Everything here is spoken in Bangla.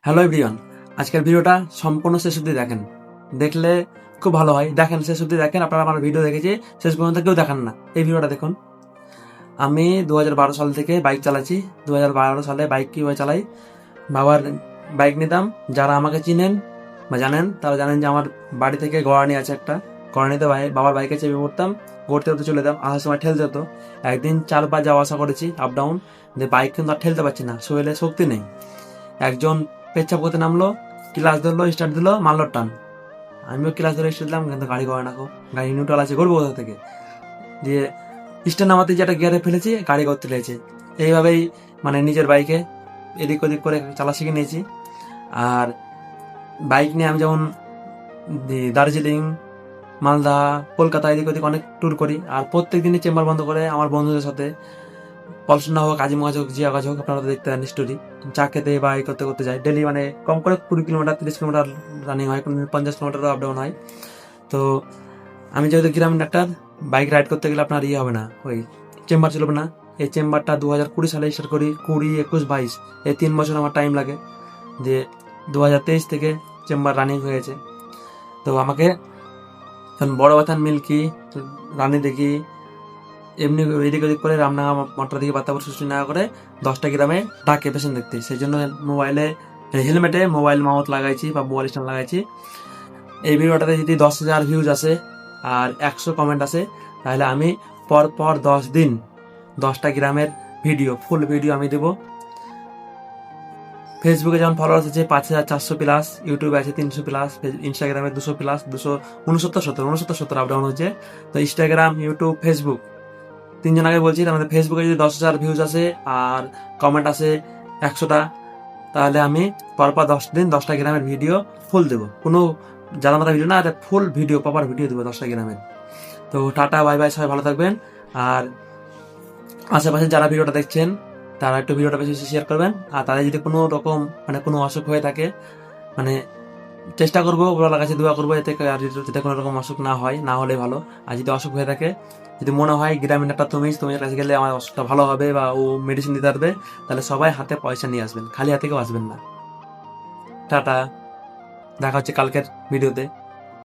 হ্যালো এভরিওয়ান, আজকের ভিডিওটা সম্পূর্ণ শেষ অবধি দেখেন। দেখলে খুব ভালো হয়। দেখেন, শেষ অবধি দেখেন। আপনারা আমার ভিডিও দেখেছি, শেষ পর্যন্ত কেউ দেখেন না। এই ভিডিওটা দেখুন। আমি 2012 সাল থেকে বাইক চালাচ্ছি। 2012 সালে বাইক কীভাবে চালাই, বাবার বাইক নিতাম। যারা আমাকে চিনেন বা জানেন তারা জানেন যে আমার বাড়ি থেকে গড়ানি আছে একটা। গড়ানিতে বাবার বাইকে চেপে পড়তাম, গড়তে হতে চলে যেতাম। আসার সময় ঠেলতে হতো। একদিন 4 বার যাওয়া আসা করেছি আপ ডাউন, যে বাইক কিন্তু আর ঠেলতে পারছি না, শরীরে শক্তি নেই। একজন পেচ্ছাপ করতে নামলো, ক্লাস ধরলো, স্টার্ট দিল, মারলো টান। আমিও ক্লাস ধরে স্টার্ট দিলাম, কিন্তু গাড়ি করে না। গাড়ি নিউট্রাল আছে, করবো কোথা থেকে? দিয়ে স্ট্যান্ড নামাতে যেটা গিয়ারে ফেলেছি, গাড়ি করতে লেগেছে। এইভাবেই মানে নিজের বাইকে এদিক ওদিক করে চালা শিখে নিয়েছি। আর বাইক নিয়ে আমি যেমন দার্জিলিং, মালদা, কলকাতা এদিক ওদিক অনেক ট্যুর করি। আর প্রত্যেক দিনই চেম্বার বন্ধ করে আমার বন্ধুদের সাথে, পলসনা হোক, আজিমগঞ্জ হোক, জিয়া গাছ হোক, আপনারা তো দেখতে পান স্টোরি, চা খেতে বা এই করতে করতে যায় ডেলি। মানে কম করে 20 কিলোমিটার, 30 কিলোমিটার রানিং হয়, 50 কিলোমিটারও আপ ডাউন হয়। তো আমি যেহেতু গ্রামীণ ডাক্তার, বাইক রাইড করতে গেলে আপনার হবে না, ওই চেম্বার চলবে না। এই চেম্বারটা 2020 সালে স্টার্ট করি, 20, 21, 22, এই 3 বছর আমার টাইম লাগে। দিয়ে 2023 থেকে চেম্বার রানিং হয়েছে। তো আমাকে বড় বাথান, মিল্কি, রানী দেখি, এমনি এদিক ওদিক করে রামনাগা, মটর দিকে, বাতাবর, সুষ্টিনাগা করে 10টা গ্রামে ডাকে পেশেন্ট দেখতে। সেই জন্য মোবাইলে, হেলমেটে মোবাইল মাউথ লাগাইছি বা মোবাইল স্ট্যান্ড লাগাইছি। এই ভিডিওটাতে যদি 10,000 ভিউজ আসে আর 100 কমেন্ট আসে, তাহলে আমি পর 10 দিন 10টা গ্রামের ভিডিও, ফুল ভিডিও আমি দেবো। ফেসবুকে যেমন ফলোয়ার্স আছে 5,400 প্লাস, ইউটিউবে আছে 300 প্লাস, ইনস্টাগ্রামে 200 প্লাস, 269 আপ ডাউন হচ্ছে। তো ইনস্টাগ্রাম, ইউটিউব, ফেসবুক, 3জন আগে বলছি। তার মধ্যে ফেসবুকে যদি 10,000 ভিউজ আসে আর কমেন্ট আসে 100টা, তাহলে আমি পরপর 10 দিন 10টা গ্রামের ভিডিও ফুল দেবো। কোনো জানামাতা ভিডিও না, ফুল ভিডিও, প্রপার ভিডিও দেবো 10টা গ্রামের। তো টাটা, বাই বাই, সবাই ভালো থাকবেন। আর আশেপাশে যারা ভিডিওটা দেখছেন, তারা একটু ভিডিওটা বেশি বেশি শেয়ার করবেন। আর তাদের যদি কোনো রকম মানে কোনো অসুখ হয়ে থাকে, মানে চেষ্টা করবো, ওপরওয়ালার কাছে দোয়া করবো যাতে কোনো রকম অসুখ না হয়, না হলে ভালো। আর যদি অসুখ হয়ে থাকে, যদি মনে হয় গ্রামীণ একটা তোমার কাছে গেলে আমার অসুখটা ভালো হবে বা ও মেডিসিন দিতে পারবে, তাহলে সবাই হাতে পয়সা নিয়ে আসবেন, খালি হাতে কেউ আসবেন না। টাটা, দেখা হচ্ছে কালকের ভিডিওতে।